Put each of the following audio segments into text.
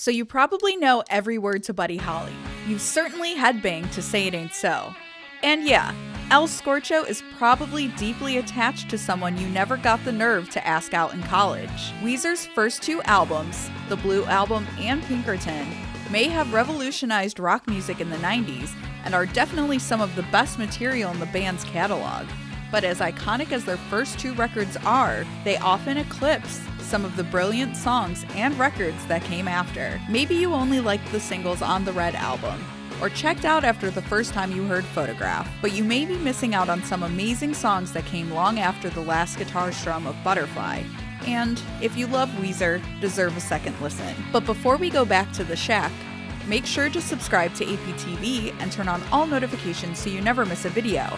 So you probably know every word to Buddy Holly. You've certainly headbanged to Say It Ain't So. And yeah, El Scorcho is probably deeply attached to someone you never got the nerve to ask out in college. Weezer's first two albums, the Blue Album and Pinkerton, may have revolutionized rock music in the 90s and are definitely some of the best material in the band's catalog. But as iconic as their first two records are, they often eclipse some of the brilliant songs and records that came after. Maybe you only liked the singles on the Red Album, or checked out after the first time you heard Photograph, but you may be missing out on some amazing songs that came long after the last guitar strum of Butterfly. And if you love Weezer, deserve a second listen. But before we go back to the shack, make sure to subscribe to APTV and turn on all notifications so you never miss a video.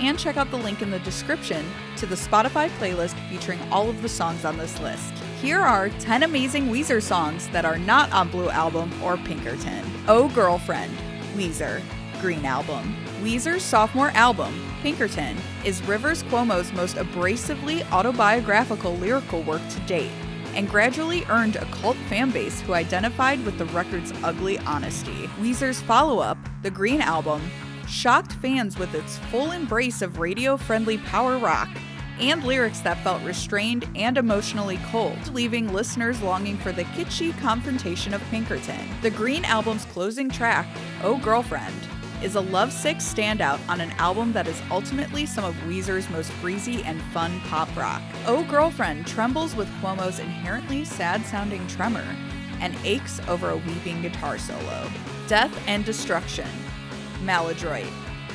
And check out the link in the description to the Spotify playlist featuring all of the songs on this list. Here are 10 amazing Weezer songs that are not on Blue Album or Pinkerton. Oh Girlfriend, Weezer, Green Album. Weezer's sophomore album, Pinkerton, is Rivers Cuomo's most abrasively autobiographical lyrical work to date, and gradually earned a cult fanbase who identified with the record's ugly honesty. Weezer's follow-up, the Green Album, shocked fans with its full embrace of radio-friendly power rock and lyrics that felt restrained and emotionally cold, leaving listeners longing for the kitschy confrontation of Pinkerton. The Green Album's closing track, Oh Girlfriend, is a lovesick standout on an album that is ultimately some of Weezer's most breezy and fun pop rock. Oh Girlfriend trembles with Cuomo's inherently sad-sounding tremor and aches over a weeping guitar solo. Death and Destruction, Maladroit.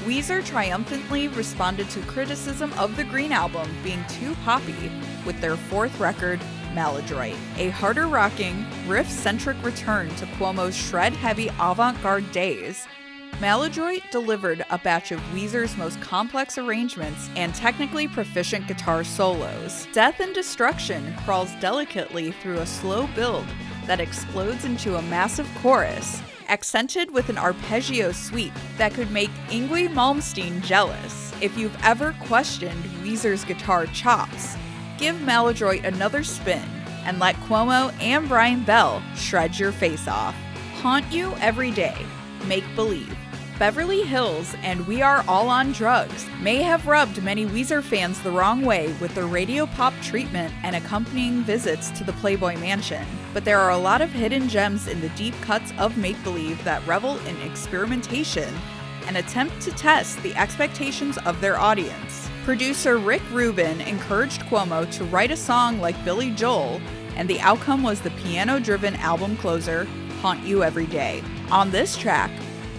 Weezer triumphantly responded to criticism of the Green Album being too poppy with their fourth record, Maladroit, a harder-rocking, riff-centric return to Cuomo's shred-heavy avant-garde days. Maladroit delivered a batch of Weezer's most complex arrangements and technically proficient guitar solos. Death and Destruction crawls delicately through a slow build that explodes into a massive chorus, accented with an arpeggio sweep that could make Yngwie Malmsteen jealous. If you've ever questioned Weezer's guitar chops, give Maladroit another spin and let Cuomo and Brian Bell shred your face off. Haunt You Every Day, Make Believe, Beverly Hills, and We Are All on Drugs may have rubbed many Weezer fans the wrong way with their radio pop treatment and accompanying visits to the Playboy Mansion, but there are a lot of hidden gems in the deep cuts of Make Believe that revel in experimentation and attempt to test the expectations of their audience. Producer Rick Rubin encouraged Cuomo to write a song like Billy Joel, and the outcome was the piano-driven album closer, Haunt You Every Day. On this track,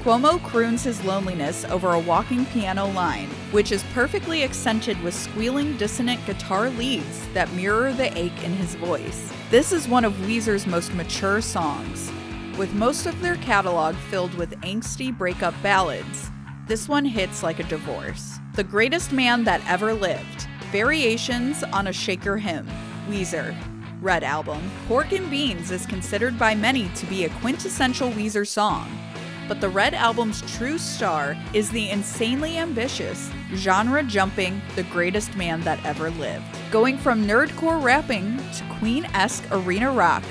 Cuomo croons his loneliness over a walking piano line, which is perfectly accented with squealing dissonant guitar leads that mirror the ache in his voice. This is one of Weezer's most mature songs. With most of their catalog filled with angsty breakup ballads, this one hits like a divorce. The Greatest Man That Ever Lived, Variations on a Shaker Hymn, Weezer, Red Album. Pork and Beans is considered by many to be a quintessential Weezer song, but the Red Album's true star is the insanely ambitious, genre-jumping The Greatest Man That Ever Lived. Going from nerdcore rapping to Queen-esque arena rock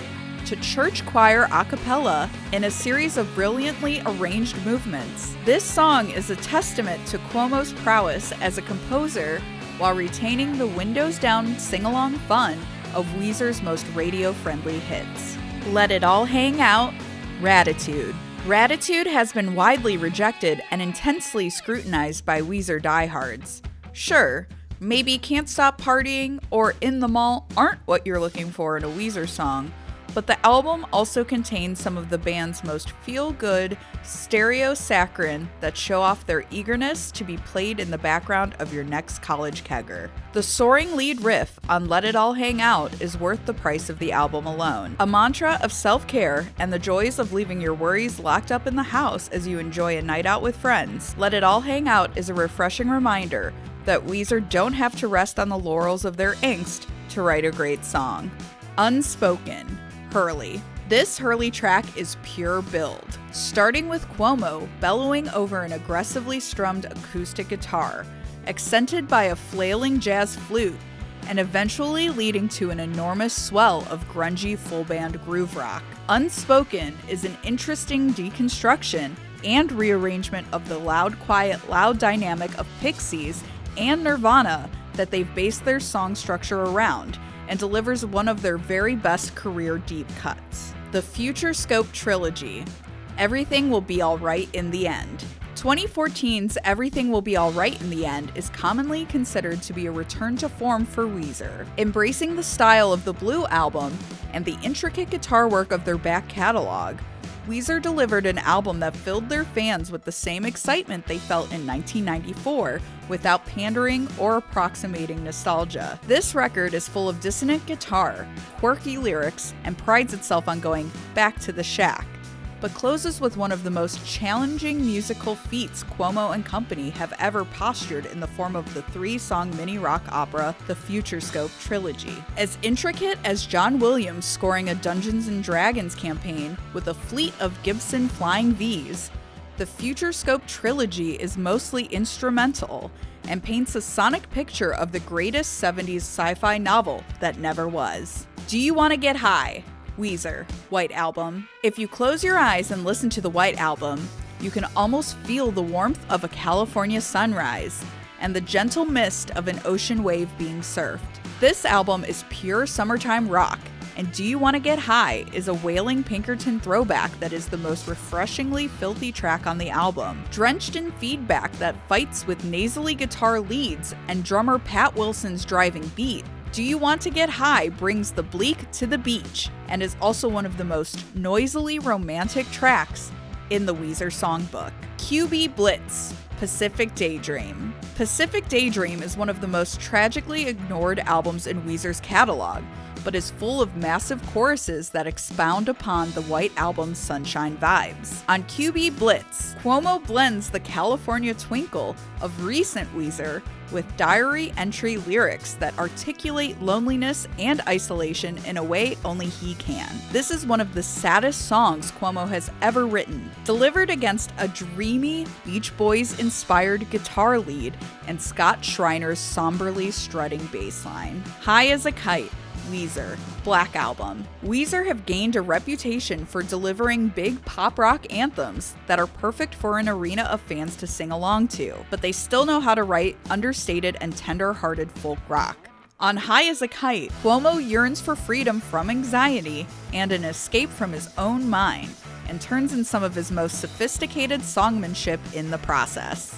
to church choir a cappella in a series of brilliantly arranged movements, this song is a testament to Cuomo's prowess as a composer while retaining the windows-down sing-along fun of Weezer's most radio-friendly hits. Let It All Hang Out, Raditude. Raditude has been widely rejected and intensely scrutinized by Weezer diehards. Sure, maybe Can't Stop Partying or In the Mall aren't what you're looking for in a Weezer song, but the album also contains some of the band's most feel-good stereo saccharine that show off their eagerness to be played in the background of your next college kegger. The soaring lead riff on Let It All Hang Out is worth the price of the album alone. A mantra of self-care and the joys of leaving your worries locked up in the house as you enjoy a night out with friends, Let It All Hang Out is a refreshing reminder that Weezer don't have to rest on the laurels of their angst to write a great song. Unspoken, Hurley. This Hurley track is pure build, starting with Cuomo bellowing over an aggressively strummed acoustic guitar, accented by a flailing jazz flute, and eventually leading to an enormous swell of grungy full-band groove rock. Unspoken is an interesting deconstruction and rearrangement of the loud, quiet, loud dynamic of Pixies and Nirvana that they've based their song structure around, and delivers one of their very best career deep cuts. The Future Scope Trilogy. Everything Will Be Alright in the End. 2014's Everything Will Be Alright in the End is commonly considered to be a return to form for Weezer. Embracing the style of the Blue Album and the intricate guitar work of their back catalog, Weezer delivered an album that filled their fans with the same excitement they felt in 1994 without pandering or approximating nostalgia. This record is full of dissonant guitar, quirky lyrics, and prides itself on going back to the shack, but closes with one of the most challenging musical feats Cuomo and company have ever postured in the form of the 3-song mini-rock opera, The Future Scope Trilogy. As intricate as John Williams scoring a Dungeons & Dragons campaign with a fleet of Gibson Flying Vs, The Future Scope Trilogy is mostly instrumental and paints a sonic picture of the greatest 70s sci-fi novel that never was. Do You Want to Get High? Weezer, White Album. If you close your eyes and listen to the White Album, you can almost feel the warmth of a California sunrise and the gentle mist of an ocean wave being surfed. This album is pure summertime rock, and Do You Want to Get High is a wailing Pinkerton throwback that is the most refreshingly filthy track on the album. Drenched in feedback that fights with nasally guitar leads and drummer Pat Wilson's driving beat, Do You Want to Get High brings the bleak to the beach and is also one of the most noisily romantic tracks in the Weezer songbook. QB Blitz, Pacific Daydream. Pacific Daydream is one of the most tragically ignored albums in Weezer's catalog, but is full of massive choruses that expound upon the White Album's sunshine vibes. On QB Blitz, Cuomo blends the California twinkle of recent Weezer with diary entry lyrics that articulate loneliness and isolation in a way only he can. This is one of the saddest songs Cuomo has ever written, delivered against a dreamy Beach Boys-inspired guitar lead and Scott Schreiner's somberly strutting bass line. High as a Kite, Weezer, Black Album. Weezer have gained a reputation for delivering big pop rock anthems that are perfect for an arena of fans to sing along to, but they still know how to write understated and tender-hearted folk rock. On High as a Kite, Cuomo yearns for freedom from anxiety and an escape from his own mind, and turns in some of his most sophisticated songmanship in the process.